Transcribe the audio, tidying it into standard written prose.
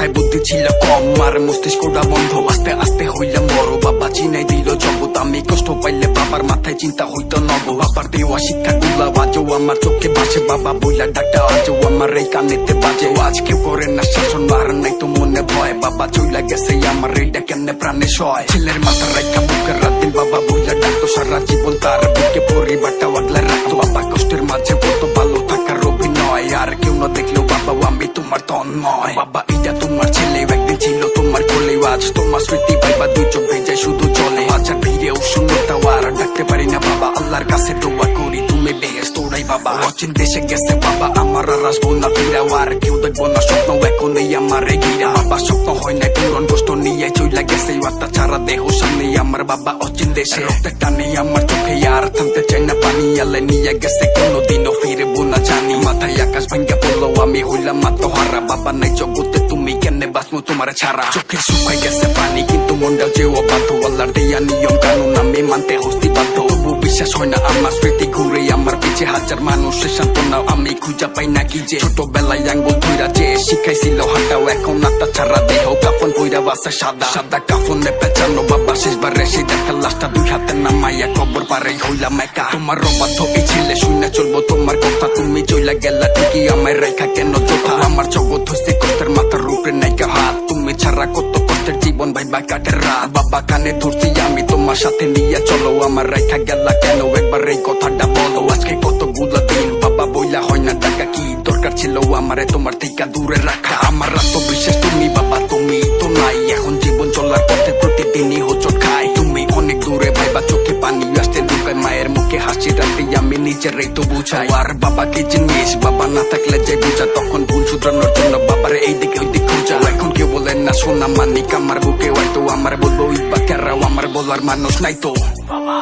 মাথায় বুদ্ধি ছিল কম, আর মস্তিষ্কটা বন্ধ। আস্তে আস্তে হইলাম বড়, বাবা চিনাই দিল জগৎ। আমি কষ্ট পাইলে বাবার মাথায় চিন্তা হইতো নব। বাবার দেওয়া শিক্ষা গুলা আজও আমার চোখে ভাসে, বাবা বইলা ডাকটা আজও আমার এই কানেতে বাজে। আজকে করে না শাসন, আর নাই তো মনে ভয়, বাবা চইলা গেছে আমার এইটা কেমনে প্রাণে সয়। ছেলের মাথা রাখা বুকের রাতিন বাবা বইলা ডাকতো, সারা জীবন তার বুকে পরিবারটা আগলে রাখতো। বাবা কষ্টের মাঝে বলতো ভালো থাকার অভিনয়, আর কেউ না দেখলেও বাবা আমি তোমার তন্ময়। বাবা এটা তোমার ছেলে, একদিন ছিল তোমার কোলে, আজ তোমার স্মৃতি পাইবা দুই চোখ ভেজে শুধু চলে। আজ আর ভিড়েও শূন্যতা আর ডাকতে পারি না বাবা, আল্লাহর কাছে দোয়া করি তুমি বেহেশত তোরাই বাবা। অচিন দেশে গেছে বাবা আমার, আর আসবো না ফিরা, আর কেউ দেখবো না স্বপ্ন এখন এই আমার ঘিরা। বাবা স্বপ্ন হয় না পূরণ, কষ্ট নিয়ে চইলা গেছে অত্যাচারা দেহ সামনে আমার বাবা অচিন দেশে। রক্তের টানে আমার চোখে আর থামতে চাই না পানি, আলে নিয়ে গেছে কোনোদিনও ফিরবো না জানি। মাথায় আকাশ ভাঙ্গা পড়লো আমি হইলাম আত্মহারা, বাবা নাই জগতে তুমি কেনে বাঁচবো তোমার ছাড়া। চোখে শুকাই গেছে পানি কিন্তু মনটা যে অবাধ্য, আল্লাহর দেয়া নিয়ম কানুন আমি মানতে হস্তি বাধ্য। তবু বিশ্বাস হয় না আমার স্মৃতি ঘুরে আমার পিছে, হাজার মানুষের সান্ত্বনা আমি খুঁজা পাই না কি যে। ছোটবেলায় আঙ্গুল ধইরা যে শিখাইছিল হাঁটাও, এখন আত্মা ছাড়া দেহ কাফন কইরা বাসে সাদা সাদা কাফনে পেঁচানো। বাবা শেষবারে সেই দেখা লাশটা দুই হাতে নামাইয়া কবর পারে হইলাম একা। তোমার অবাধ্য এই ছেলে শুনে চলবো তোমার কথা, তুমি চইলা গেলা ঠিকই আমায় রেখা কেন চোখা। আমার জগৎ হইছে কষ্টের মাথার উপরে নাইকা হাত, তুমি ছাড়া কত কষ্টের জীবন ভাইবা কাটের রাত। বাবা কানে ধরছি আমি তোমার সাথে নিয়ে চলো, আমার রেখা গেলা কেন একবার এই কথাটা বলো। আজকে কতগুলা দিন বাবা বইলা হয় না টাকা, কি দরকার ছিল আমারে তোমার থেকে দূরে রাখা। আমার আত্মবিশ্বাস তুমি বাবা তুমি তো নাই, এখন জীবন চলার পথে প্রতিদিনই হোঁচট খাই। তুমি অনেক দূরে ভাইবা চোখে পানি আসতে লুকায়, মায়ের মুখে হাসি রাখতে আমি নিজেরাই তো বুঝাই। আর বাবাকে জিনিস বাবা না থাকলে যে বুঝা, তখন ভুল শুধরানোর জন্য বাবার এই দিকে ওই দিকে খুঁজা। এখন কেউ বলেন না সোনা মানিক আমার বুকে হয়তো, আমার বলবো ইবা কেরাও আমার বলার মানুষ নাই তো বাবা।